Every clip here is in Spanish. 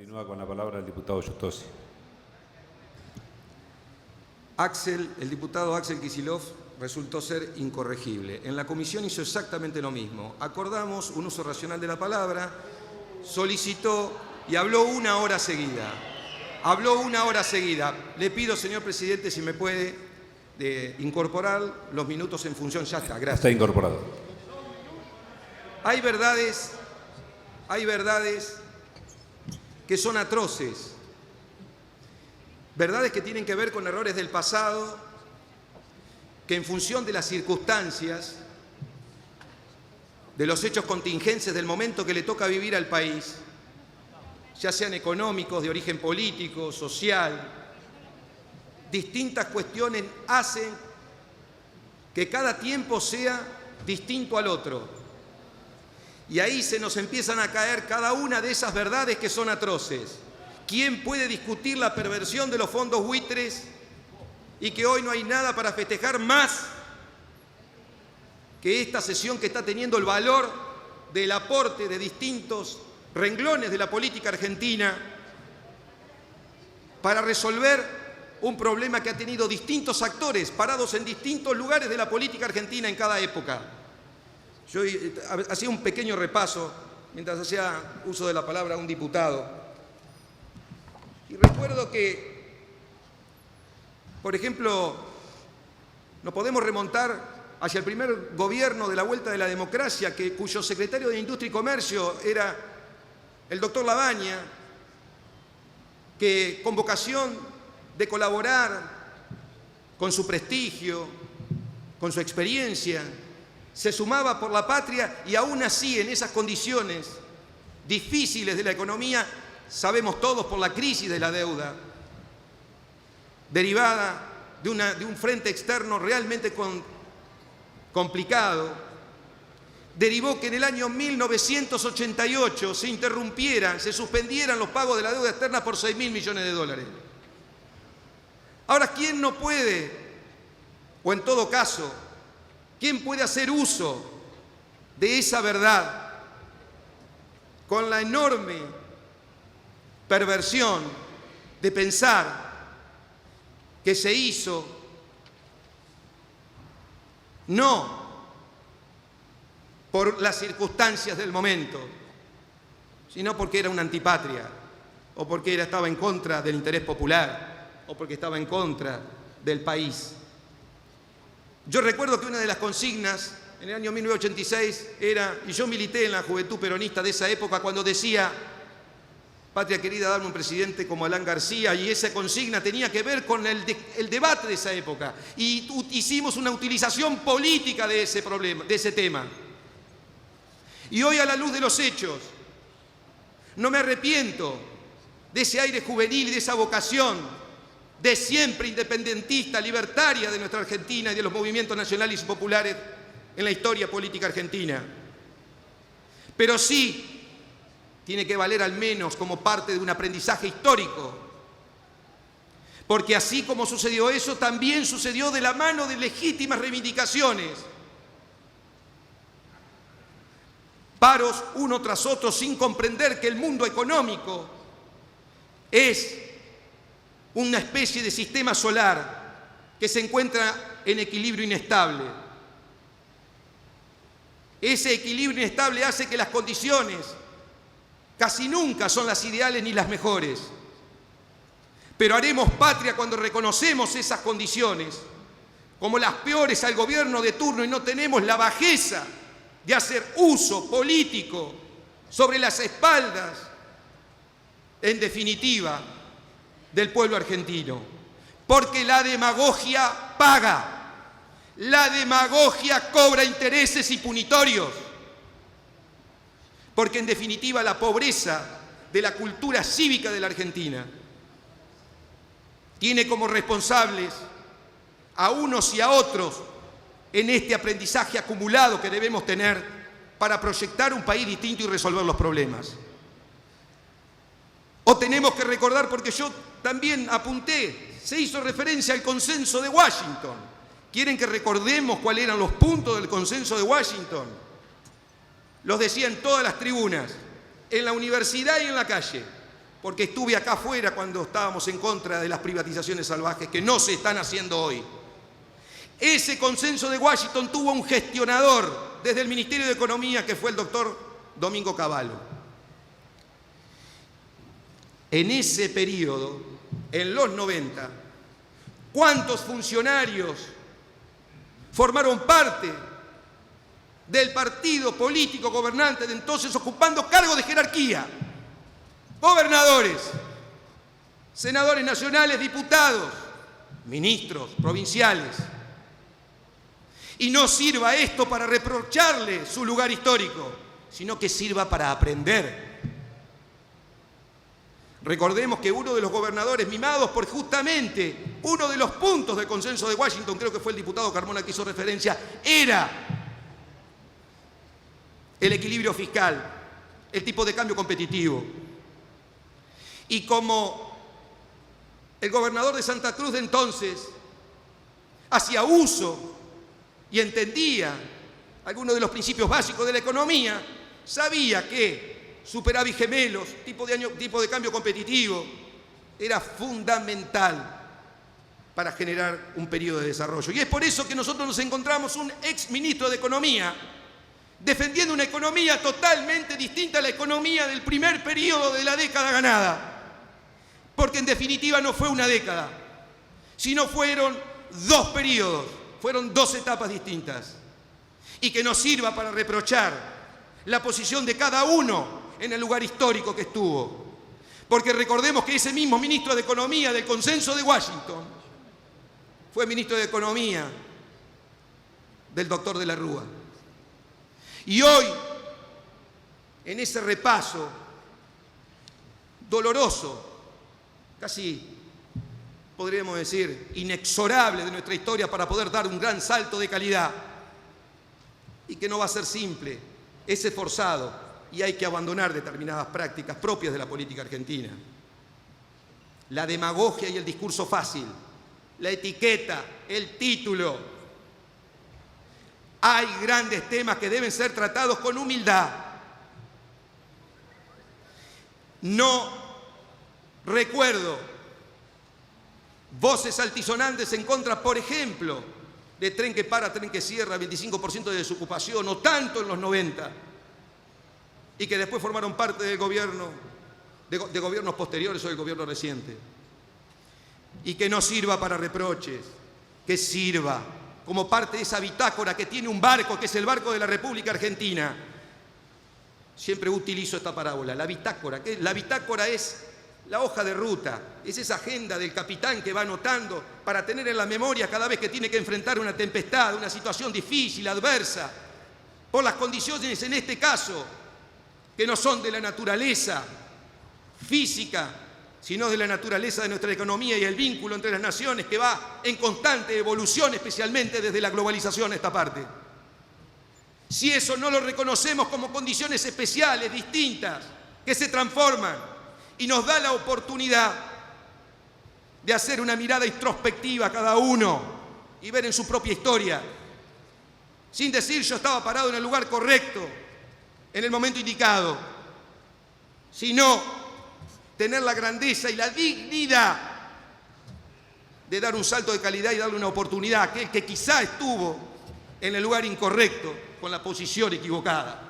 Continúa con la palabra el diputado Justosi. El diputado Axel Kicillof resultó ser incorregible. En la comisión hizo exactamente lo mismo. Acordamos un uso racional de la palabra, solicitó y habló una hora seguida. Habló una hora seguida. Le pido, señor presidente, si me puede incorporar los minutos en función. Ya está, gracias. Está incorporado. Hay verdades que son atroces. Verdades que tienen que ver con errores del pasado, que en función de las circunstancias, de los hechos contingentes del momento que le toca vivir al país, ya sean económicos, de origen político, social, distintas cuestiones hacen que cada tiempo sea distinto al otro. Y ahí se nos empiezan a caer cada una de esas verdades que son atroces. ¿Quién puede discutir la perversión de los fondos buitres y que hoy no hay nada para festejar más que esta sesión que está teniendo el valor del aporte de distintos renglones de la política argentina para resolver un problema que ha tenido distintos actores parados en distintos lugares de la política argentina en cada época? Yo hacía un pequeño repaso mientras hacía uso de la palabra un diputado. Y recuerdo que, por ejemplo, nos podemos remontar hacia el primer gobierno de la vuelta de la democracia, cuyo secretario de Industria y Comercio era el doctor Labaña, que con vocación de colaborar con su prestigio, con su experiencia, se sumaba por la patria y aún así en esas condiciones difíciles de la economía, sabemos todos por la crisis de la deuda, derivada de un frente externo realmente complicado, derivó que en el año 1988 se suspendieran los pagos de la deuda externa por 6.000 millones de dólares. Ahora, ¿quién no puede, o en todo caso, quién puede hacer uso de esa verdad con la enorme perversión de pensar que se hizo no por las circunstancias del momento, sino porque era una antipatria, o porque estaba en contra del interés popular, o porque estaba en contra del país? Yo recuerdo que una de las consignas en el año 1986 era, y yo milité en la juventud peronista de esa época, cuando decía: patria querida, dame un presidente como Alan García, y esa consigna tenía que ver con el debate de esa época. Y hicimos una utilización política de ese problema, de ese tema. Y hoy, a la luz de los hechos, no me arrepiento de ese aire juvenil y de esa vocación de siempre independentista, libertaria de nuestra Argentina y de los movimientos nacionales y populares en la historia política argentina. Pero sí tiene que valer al menos como parte de un aprendizaje histórico, porque así como sucedió eso, también sucedió de la mano de legítimas reivindicaciones, paros uno tras otro sin comprender que el mundo económico es una especie de sistema solar que se encuentra en equilibrio inestable. Ese equilibrio inestable hace que las condiciones casi nunca son las ideales ni las mejores. Pero haremos patria cuando reconocemos esas condiciones como las peores al gobierno de turno y no tenemos la bajeza de hacer uso político sobre las espaldas, en definitiva, del pueblo argentino. Porque la demagogia paga, la demagogia cobra intereses y punitorios, porque en definitiva la pobreza de la cultura cívica de la Argentina tiene como responsables a unos y a otros en este aprendizaje acumulado que debemos tener para proyectar un país distinto y resolver los problemas. O tenemos que recordar, porque yo también apunté, se hizo referencia al consenso de Washington. ¿Quieren que recordemos cuáles eran los puntos del consenso de Washington? Los decía en todas las tribunas, en la universidad y en la calle. porque estuve acá afuera cuando estábamos en contra de las privatizaciones salvajes que no se están haciendo hoy. Ese consenso de Washington tuvo un gestionador desde el Ministerio de Economía, que fue el doctor Domingo Cavallo. En ese periodo, en los 90, ¿cuántos funcionarios formaron parte del partido político gobernante de entonces ocupando cargos de jerarquía? Gobernadores, senadores nacionales, diputados, ministros provinciales. Y no sirva esto para reprocharle su lugar histórico, sino que sirva para aprender. Recordemos que uno de los gobernadores mimados por justamente uno de los puntos del consenso de Washington, creo que fue el diputado Carmona que hizo referencia, era el equilibrio fiscal, el tipo de cambio competitivo. Y como el gobernador de Santa Cruz de entonces hacía uso y entendía algunos de los principios básicos de la economía, sabía que superávit gemelos, tipo de cambio competitivo, era fundamental para generar un periodo de desarrollo. Y es por eso que nosotros nos encontramos un ex ministro de Economía defendiendo una economía totalmente distinta a la economía del primer periodo de la década ganada. Porque en definitiva no fue una década, sino fueron 2 periodos, fueron 2 etapas distintas. Y que nos sirva para reprochar la posición de cada uno en el lugar histórico que estuvo. Porque recordemos que ese mismo ministro de Economía del consenso de Washington fue ministro de Economía del doctor de la Rúa. Y hoy, en ese repaso doloroso, casi podríamos decir inexorable de nuestra historia para poder dar un gran salto de calidad, y que no va a ser simple, es esforzado, y hay que abandonar determinadas prácticas propias de la política argentina. La demagogia y el discurso fácil, la etiqueta, el título. Hay grandes temas que deben ser tratados con humildad. No recuerdo voces altisonantes en contra, por ejemplo, de tren que para, tren que cierra, 25% de desocupación, o tanto en los 90, y que después formaron parte del gobierno, de gobiernos posteriores o del gobierno reciente. Y que no sirva para reproches, que sirva como parte de esa bitácora que tiene un barco, que es el barco de la República Argentina. Siempre utilizo esta parábola, la bitácora. La bitácora es la hoja de ruta, es esa agenda del capitán que va anotando para tener en la memoria cada vez que tiene que enfrentar una tempestad, una situación difícil, adversa, por las condiciones, en este caso, que no son de la naturaleza física, sino de la naturaleza de nuestra economía y el vínculo entre las naciones que va en constante evolución, especialmente desde la globalización a esta parte. Si eso no lo reconocemos como condiciones especiales, distintas, que se transforman y nos da la oportunidad de hacer una mirada introspectiva a cada uno y ver en su propia historia, sin decir yo estaba parado en el lugar correcto, en el momento indicado, sino tener la grandeza y la dignidad de dar un salto de calidad y darle una oportunidad a aquel que quizá estuvo en el lugar incorrecto, con la posición equivocada.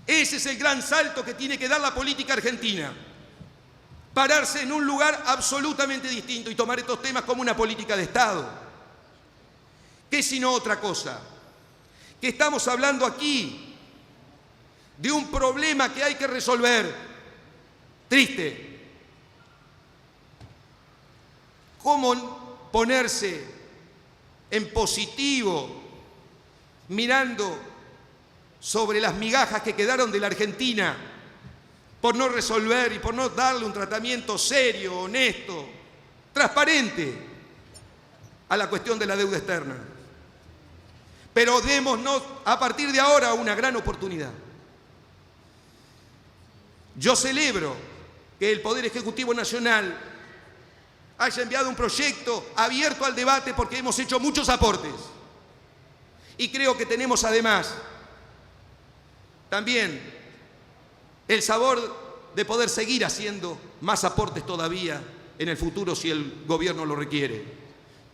Ese es el gran salto que tiene que dar la política argentina. Pararse en un lugar absolutamente distinto y tomar estos temas como una política de Estado. ¿Qué sino otra cosa? Que estamos hablando aquí de un problema que hay que resolver. Triste. ¿Cómo ponerse en positivo mirando sobre las migajas que quedaron de la Argentina por no resolver y por no darle un tratamiento serio, honesto, transparente a la cuestión de la deuda externa? Pero démonos a partir de ahora una gran oportunidad. Yo celebro que el Poder Ejecutivo Nacional haya enviado un proyecto abierto al debate porque hemos hecho muchos aportes. Y creo que tenemos además también el sabor de poder seguir haciendo más aportes todavía en el futuro si el gobierno lo requiere.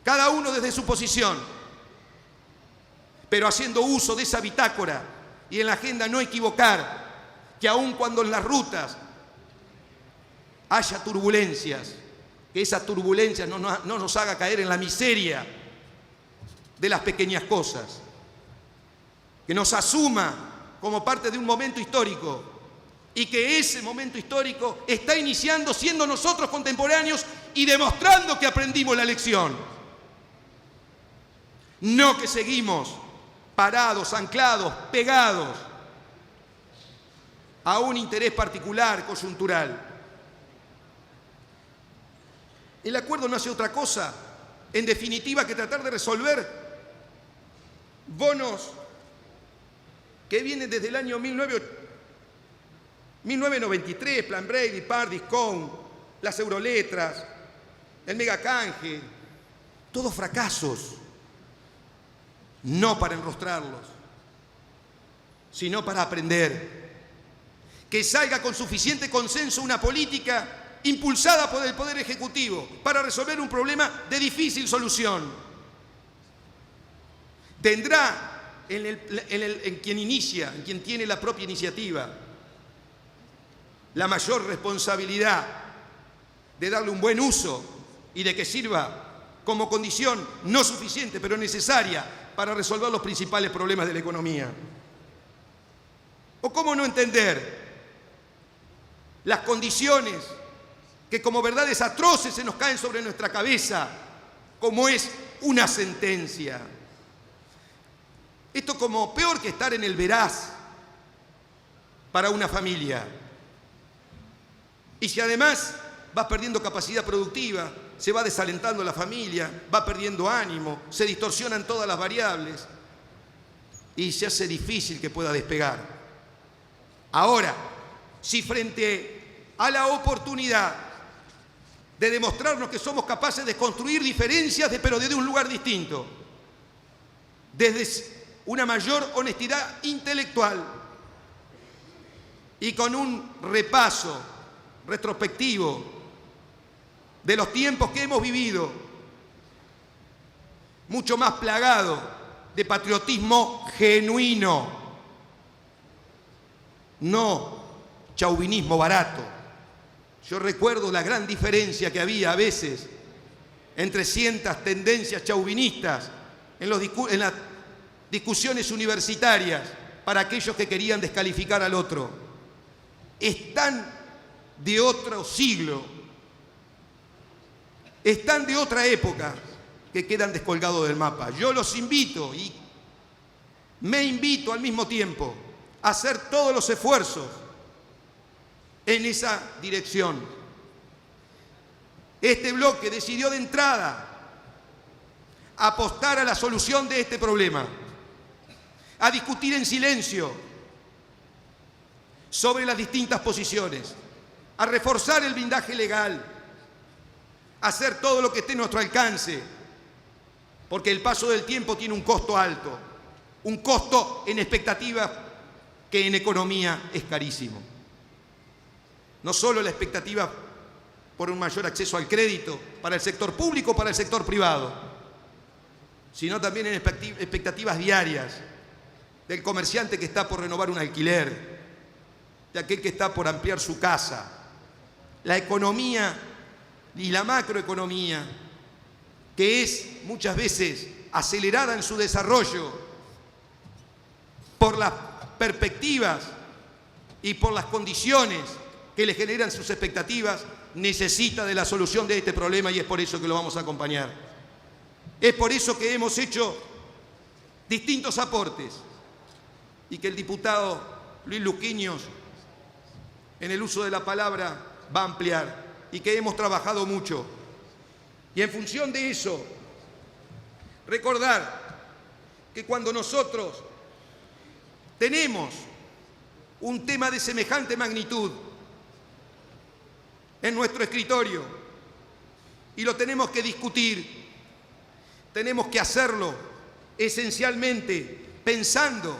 Cada uno desde su posición, pero haciendo uso de esa bitácora y en la agenda no equivocar, que aun cuando en las rutas haya turbulencias, que esas turbulencias no nos haga caer en la miseria de las pequeñas cosas, que nos asuma como parte de un momento histórico y que ese momento histórico está iniciando siendo nosotros contemporáneos y demostrando que aprendimos la lección. No que seguimos parados, anclados, pegados a un interés particular, coyuntural. El acuerdo no hace otra cosa, en definitiva, que tratar de resolver bonos que vienen desde el año 1993, Plan Brady, Par, Discount, las euroletras, el megacanje, todos fracasos, no para enrostrarlos, sino para aprender. Que salga con suficiente consenso una política impulsada por el Poder Ejecutivo para resolver un problema de difícil solución. Tendrá en quien inicia, en quien tiene la propia iniciativa, la mayor responsabilidad de darle un buen uso y de que sirva como condición no suficiente, pero necesaria para resolver los principales problemas de la economía. ¿O cómo no entender las condiciones que como verdades atroces se nos caen sobre nuestra cabeza, como es una sentencia? Esto como peor que estar en el veraz para una familia. Y si además vas perdiendo capacidad productiva, se va desalentando la familia, va perdiendo ánimo, se distorsionan todas las variables y se hace difícil que pueda despegar. Ahora, si frente a la oportunidad de demostrarnos que somos capaces de construir diferencias, pero desde un lugar distinto, desde una mayor honestidad intelectual y con un repaso retrospectivo de los tiempos que hemos vivido, mucho más plagado de patriotismo genuino, no chauvinismo barato. Yo recuerdo la gran diferencia que había a veces entre ciertas tendencias chauvinistas en las discusiones universitarias para aquellos que querían descalificar al otro. Están de otro siglo, están de otra época que quedan descolgados del mapa. Yo los invito y me invito al mismo tiempo a hacer todos los esfuerzos en esa dirección. Este bloque decidió de entrada apostar a la solución de este problema, a discutir en silencio sobre las distintas posiciones, a reforzar el blindaje legal, a hacer todo lo que esté a nuestro alcance, porque el paso del tiempo tiene un costo alto, un costo en expectativas que en economía es carísimo. No solo la expectativa por un mayor acceso al crédito para el sector público, para el sector privado, sino también en expectativas diarias del comerciante que está por renovar un alquiler, de aquel que está por ampliar su casa. La economía y la macroeconomía, que es muchas veces acelerada en su desarrollo por las perspectivas y por las condiciones que le generan sus expectativas, necesita de la solución de este problema y es por eso que lo vamos a acompañar. Es por eso que hemos hecho distintos aportes y que el diputado Luis Luquiños, en el uso de la palabra, va a ampliar y que hemos trabajado mucho. Y en función de eso, recordar que cuando nosotros tenemos un tema de semejante magnitud en nuestro escritorio y lo tenemos que discutir, tenemos que hacerlo esencialmente pensando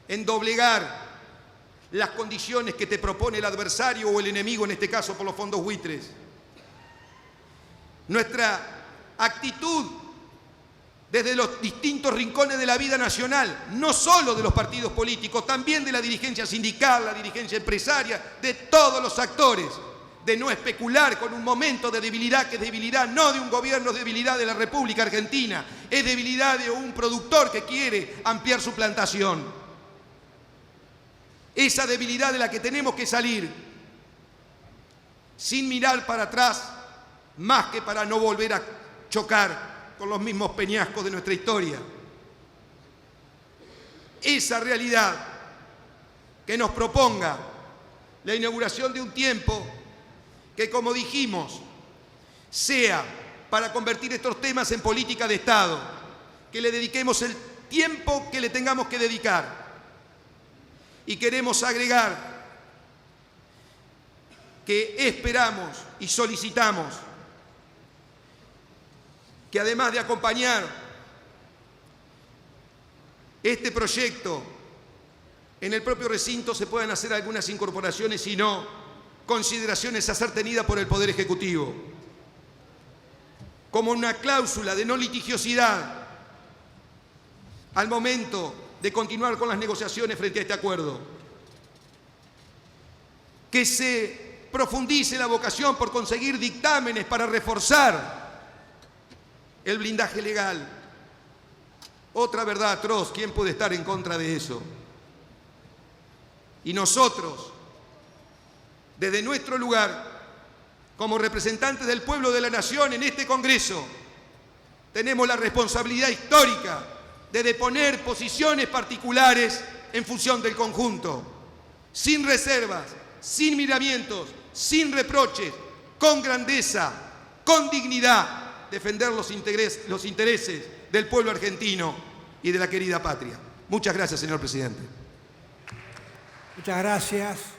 en doblegar las condiciones que te propone el adversario o el enemigo, en este caso por los fondos buitres. Nuestra actitud desde los distintos rincones de la vida nacional, no solo de los partidos políticos, también de la dirigencia sindical, la dirigencia empresaria, de todos los actores, de no especular con un momento de debilidad, que es debilidad no de un gobierno, es debilidad de la República Argentina, es debilidad de un productor que quiere ampliar su plantación. Esa debilidad de la que tenemos que salir, sin mirar para atrás, más que para no volver a chocar con los mismos peñascos de nuestra historia. Esa realidad que nos proponga la inauguración de un tiempo que, como dijimos, sea para convertir estos temas en política de Estado, que le dediquemos el tiempo que le tengamos que dedicar. Y queremos agregar que esperamos y solicitamos que, además de acompañar este proyecto, en el propio recinto se puedan hacer algunas incorporaciones y no consideraciones a ser tenidas por el Poder Ejecutivo, como una cláusula de no litigiosidad al momento de continuar con las negociaciones frente a este acuerdo. Que se profundice la vocación por conseguir dictámenes para reforzar el blindaje legal. Otra verdad atroz, ¿quién puede estar en contra de eso? Y nosotros, desde nuestro lugar, como representantes del pueblo de la nación en este Congreso, tenemos la responsabilidad histórica de deponer posiciones particulares en función del conjunto, sin reservas, sin miramientos, sin reproches, con grandeza, con dignidad, defender los intereses del pueblo argentino y de la querida patria. Muchas gracias, señor presidente. Muchas gracias.